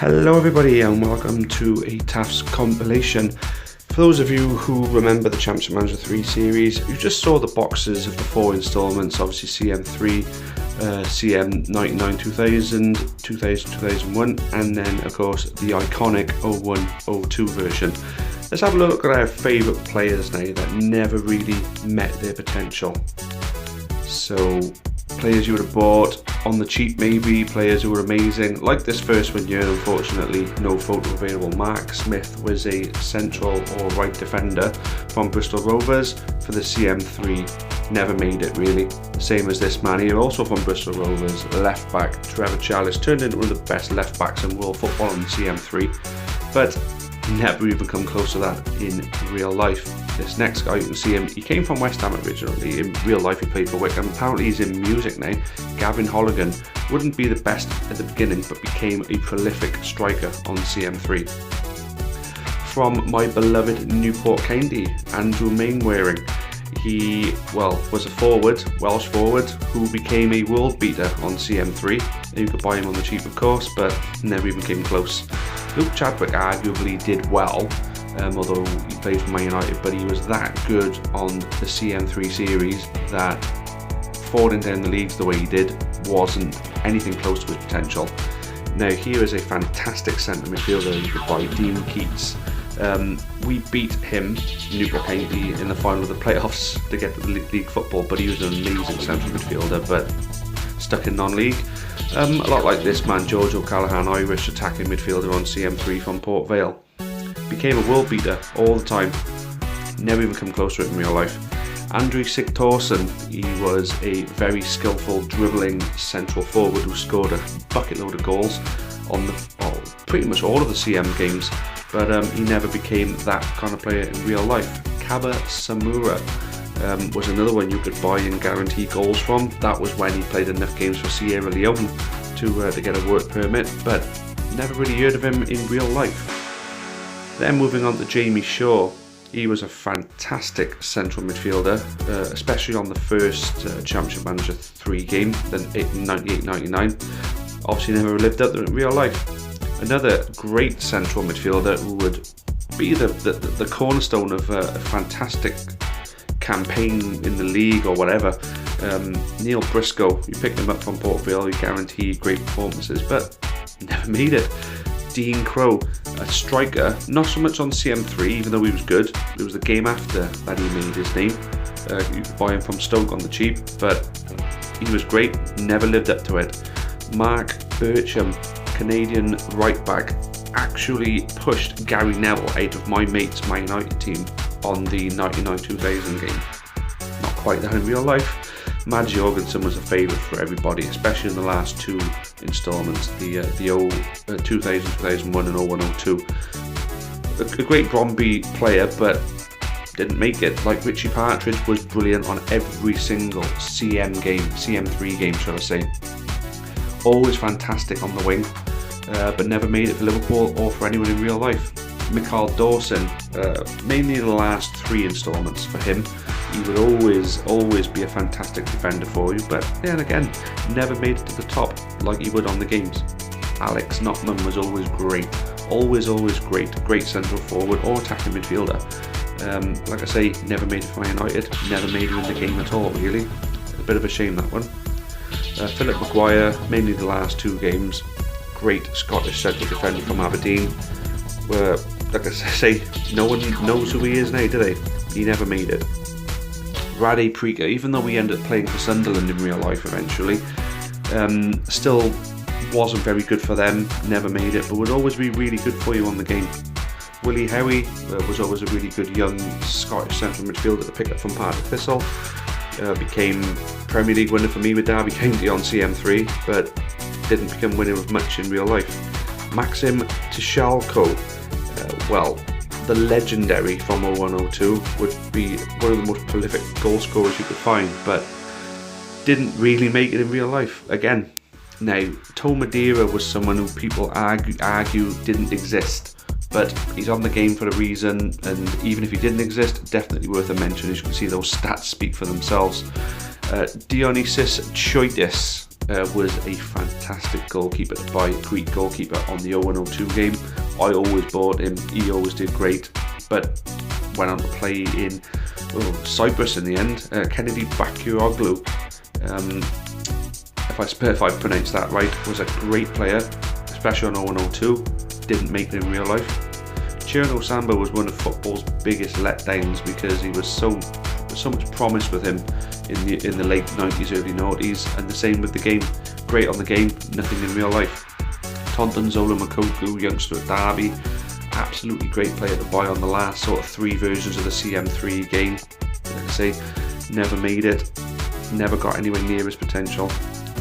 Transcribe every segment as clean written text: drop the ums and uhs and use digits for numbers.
Hello everybody and welcome to a TAFS compilation. For those of you who remember the Championship Manager 3 series, you just saw the boxes of the 4 installments, obviously CM3, CM 99 2000, 2000 2001, and then of course the iconic 01-02 version. Let's have a look at our favourite players now that never really met their potential. So, players you would have bought on the cheap maybe, players who were amazing. Like this first one here, unfortunately, no photo available. Mark Smith was a central or right defender from Bristol Rovers for the CM3. Never made it really. The same as this man here, also from Bristol Rovers, left back Trevor Chalice, turned into one of the best left backs in world football in the CM3, but never even come close to that in real life. This next guy, you can see him, he came from West Ham originally. In real life he played for Wickham. Apparently he's in music now. Gavin Holligan wouldn't be the best at the beginning but became a prolific striker on CM3. From my beloved Newport County, Andrew Mainwaring. He, was a forward, Welsh forward, who became a world beater on CM3. And you could buy him on the cheap of course, but never even came close. Luke Chadwick arguably did well, although he played for Man United, but he was that good on the CM3 series that falling down the leagues the way he did wasn't anything close to his potential. Now here is a fantastic centre midfielder you could buy, Dean Keats. We beat him, Newport County, in the final of the playoffs to get to the league football, but he was an amazing central midfielder, but stuck in non-league. A lot like this man, George O'Callaghan, Irish attacking midfielder on CM3 from Port Vale. Became a world beater all the time, never even come close to it in real life. Andrew Sigthorsson, he was a very skillful dribbling central forward who scored a bucket load of goals on pretty much all of the CM games, but he never became that kind of player in real life. Kaba Samura was another one you could buy and guarantee goals from. That was when he played enough games for Sierra Leone to get a work permit, but never really heard of him in real life. Then moving on to Jamie Shaw, he was a fantastic central midfielder, especially on the first Championship Manager 3 game, then 98-99. Obviously never lived up to it in real life. Another great central midfielder who would be the cornerstone of a fantastic campaign in the league or whatever. Neil Briscoe, you picked him up from Port Vale, he guaranteed great performances, but never made it. Dean Crow, a striker, not so much on CM3, even though he was good. It was the game after that he made his name. You could buy him from Stoke on the cheap, but he was great, never lived up to it. Mark Bircham, Canadian right back, actually pushed Gary Neville out of my mate's Man United team on the 99-2000 game. Not quite that in real life. Mads Jorgensen was a favourite for everybody, especially in the last 2 installments, the 2000-2001 and 01-02. A great Bromby player, but didn't make it. Like Richie Partridge was brilliant on every single CM3 game, shall I say. Always fantastic on the wing, but never made it for Liverpool or for anyone in real life. Mikhail Dawson, mainly the last 3 installments for him. He would always be a fantastic defender for you, but then again, never made it to the top like he would on the games. Alex Notman was always great, always great central forward or attacking midfielder. Like I say, never made it for Man United, never made it in the game at all really. A bit of a shame that one. Philip Maguire, mainly the last 2 games, great Scottish central defender from Aberdeen. Where, like I say, no one knows who he is now, do they? He never made it. Rade Prica, even though he ended up playing for Sunderland in real life eventually, still wasn't very good for them, never made it, but would always be really good for you on the game. Willie Howie was always a really good young Scottish central midfielder to pick up from Partick Thistle. Became Premier League winner for me with Derby County on CM3, but didn't become winner of much in real life. Maxim Tishalko, the legendary from 01-02, would be one of the most prolific goal scorers you could find, but didn't really make it in real life again. Now, Toe Madeira was someone who people argue didn't exist, but he's on the game for a reason, and even if he didn't exist, definitely worth a mention. As you can see, those stats speak for themselves. Dionysius Choitis, was a fantastic goalkeeper to buy, Greek goalkeeper on the 01-02 game. I always bought him, he always did great, but went on to play in Cyprus in the end. Kennedy Bakiroglu, if I pronounced that right, was a great player, especially on 01-02, didn't make it in real life. Chirno Samba was one of football's biggest letdowns because he was so much promise with him in the late 90s, early 90s, and the same with the game. Great on the game, nothing in real life. Tonton Zola Makoku, youngster at Derby, absolutely great player to buy on the last sort of 3 versions of the CM3 game. Like I say, never made it, never got anywhere near his potential.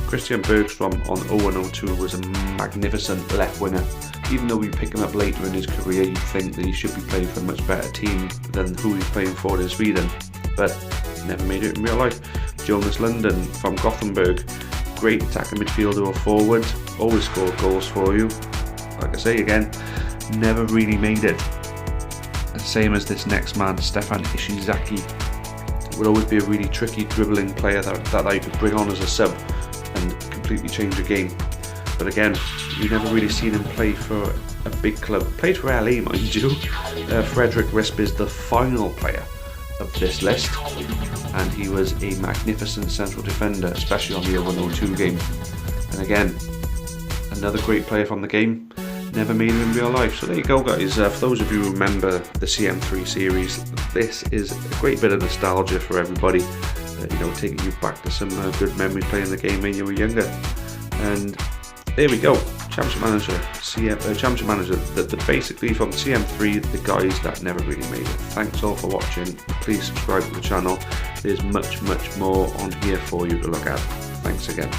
Christian Bergstrom on 01-02 was a magnificent left winger. Even though we pick him up later in his career, you'd think that he should be playing for a much better team than who he's playing for in Sweden, but never made it in real life. Jonas London from Gothenburg, great attacking midfielder or forward, always scored goals for you. Like I say again, never really made it. The same as this next man, Stefan Ishizaki, would always be a really tricky dribbling player that I could bring on as a sub and completely change the game. But again, you never really seen him play for a big club. Played for LA, mind you. Frederick Risp is the final player of this list, and he was a magnificent central defender, especially on the 01-02 game. And again, another great player from the game, never made it in real life. So there you go, guys. For those of you who remember the CM3 series, this is a great bit of nostalgia for everybody. Taking you back to some good memories playing the game when you were younger. And there we go, Championship Manager, basically from CM3, the guys that never really made it. Thanks all for watching. Please subscribe to the channel. There's much more on here for you to look at. Thanks again.